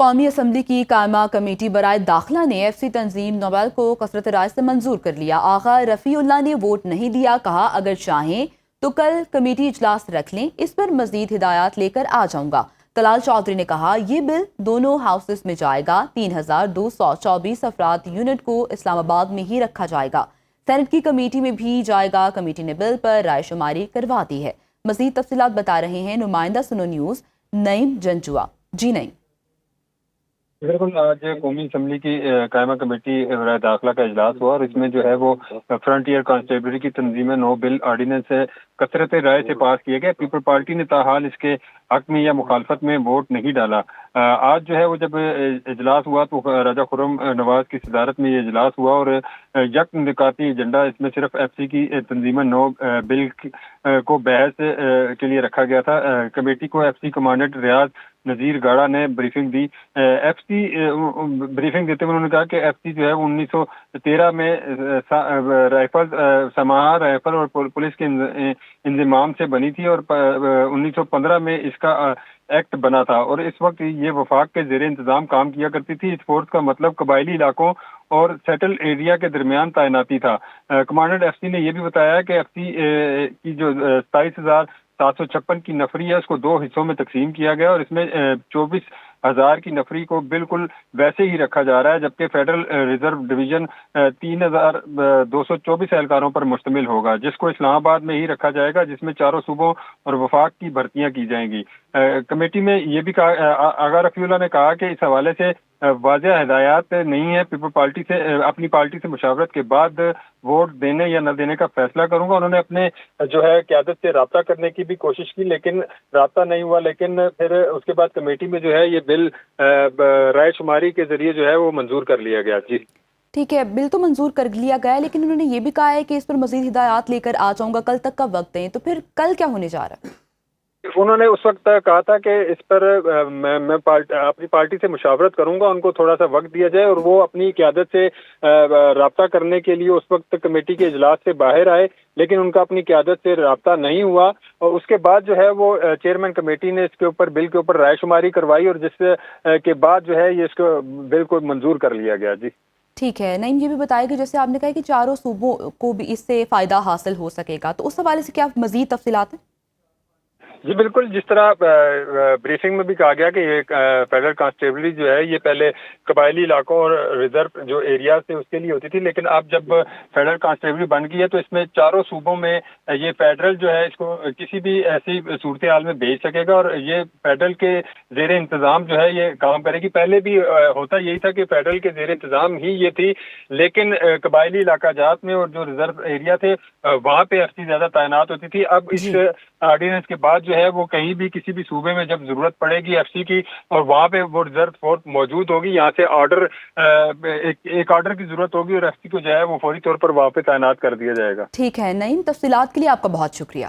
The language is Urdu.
قومی اسمبلی کی قائمہ کمیٹی برائے داخلہ نے ایف سی تنظیم نوبل کو کثرت رائے سے منظور کر لیا۔ آغا رفیع اللہ نے ووٹ نہیں دیا، کہا اگر چاہیں تو کل کمیٹی اجلاس رکھ لیں، اس پر مزید ہدایات لے کر آ جاؤں گا۔ طلال چودھری نے کہا یہ بل دونوں ہاؤسز میں جائے گا، 3224 افراد یونٹ کو اسلام آباد میں ہی رکھا جائے گا، سینٹ کی کمیٹی میں بھی جائے گا۔ کمیٹی نے بل پر رائے شماری کروا دی ہے۔ مزید تفصیلات بتا رہے ہیں نمائندہ سنو نیوز نعیم جنجوا۔ جی نعیم۔ بالکل، آج قومی اسمبلی کی قائمہ کمیٹی برائے داخلہ کا اجلاس ہوا اور اس میں جو ہے وہ فرنٹیئر کانسٹیبلری کی تنظیم نو بل آرڈیننس کثرت رائے سے پاس کیا گیا۔ پیپل پارٹی نے تاحال اس کے حق میں یا مخالفت میں ووٹ نہیں ڈالا۔ آج جو ہے وہ جب اجلاس ہوا تو راجہ خرم نواز کی صدارت میں یہ اجلاس ہوا اور یک نکاتی ایجنڈا اس میں صرف ایف سی کی تنظیم نو بل کو بحث کے لیے رکھا گیا تھا۔ کمیٹی کو ایف سی کمانڈنٹ ریاض نذیر گاڑا نے بریفنگ دی۔ ایف سی بریفنگ دیتے ہوئے انہوں نے کہا کہ ایف سی جو ہے 1913 میں رائفل سماہا رائفل اور پولیس کے انضمام سے بنی تھی اور 1915 میں اس کا ایکٹ بنا تھا اور اس وقت یہ وفاق کے زیر انتظام کام کیا کرتی تھی۔ اس فورس کا مطلب قبائلی علاقوں اور سیٹل ایریا کے درمیان تعیناتی تھا۔ کمانڈنٹ ایف سی نے یہ بھی بتایا کہ ایف سی کی جو 27,756 کی نفری ہے اس کو 2 حصوں میں تقسیم کیا گیا اور اس میں 24,000 کی نفری کو بالکل ویسے ہی رکھا جا رہا ہے، جبکہ فیڈرل ریزرو ڈویژن 3,224 اہلکاروں پر مشتمل ہوگا، جس کو اسلام آباد میں ہی رکھا جائے گا، جس میں 4 صوبوں اور وفاق کی بھرتیاں کی جائیں گی۔ کمیٹی میں یہ بھی کہا، آغا رفیع اللہ نے کہا کہ اس حوالے سے واضح ہدایات نہیں ہے، پیپل پارٹی سے اپنی پارٹی سے مشاورت کے بعد ووٹ دینے یا نہ دینے کا فیصلہ کروں گا۔ انہوں نے اپنے جو ہے قیادت سے رابطہ کرنے کی بھی کوشش کی لیکن رابطہ نہیں ہوا، لیکن پھر اس کے بعد کمیٹی میں جو ہے یہ بل رائے شماری کے ذریعے جو ہے وہ منظور کر لیا گیا۔ جی ٹھیک ہے، بل تو منظور کر لیا گیا ہے لیکن انہوں نے یہ بھی کہا ہے کہ اس پر مزید ہدایات لے کر آ جاؤں گا، کل تک کا وقت دیں، تو پھر کل کیا ہونے جا رہا ہے؟ انہوں نے اس وقت کہا تھا کہ اس پر میں اپنی پارٹی سے مشاورت کروں گا، ان کو تھوڑا سا وقت دیا جائے اور وہ اپنی قیادت سے رابطہ کرنے کے لیے اس وقت کمیٹی کے اجلاس سے باہر آئے، لیکن ان کا اپنی قیادت سے رابطہ نہیں ہوا اور اس کے بعد جو ہے وہ چیئرمین کمیٹی نے اس کے اوپر بل کے اوپر رائے شماری کروائی اور جس کے بعد جو ہے یہ اس کو بل کو منظور کر لیا گیا۔ جی ٹھیک ہے نعیم، یہ بھی بتائے کہ جیسے آپ نے کہا کہ 4 صوبوں کو بھی اس سے فائدہ حاصل ہو سکے گا، تو اس حوالے سے کیا مزید تفصیلات ہیں؟ جی بالکل، جس طرح بریفنگ میں بھی کہا گیا کہ یہ فیڈرل کانسٹیبلری جو ہے یہ پہلے قبائلی علاقوں اور ریزرو جو ایریاز تھے اس کے لیے ہوتی تھی، لیکن اب جب فیڈرل کانسٹیبلری بن گئی ہے تو اس میں 4 صوبوں میں یہ فیڈرل جو ہے اس کو کسی بھی ایسی صورتحال میں بھیج سکے گا اور یہ فیڈرل کے زیر انتظام جو ہے یہ کام کرے گی۔ پہلے بھی ہوتا یہی تھا کہ فیڈرل کے زیر انتظام ہی یہ تھی، لیکن قبائلی علاقہ جات میں اور جو ریزرو ایریا تھے وہاں پہ ایف سی زیادہ تعینات ہوتی تھی۔ اب اس آرڈیننس کے بعد جو ہے وہ کہیں بھی کسی بھی صوبے میں جب ضرورت پڑے گی ایف سی کی اور وہاں پہ وہ ریزرو فورس موجود ہوگی، یہاں سے آرڈر ایک آرڈر کی ضرورت ہوگی اور ایف سی کو جو ہے وہ فوری طور پر وہاں پہ تعینات کر دیا جائے گا۔ ٹھیک ہے نعیم، تفصیلات کے لیے آپ کا بہت شکریہ۔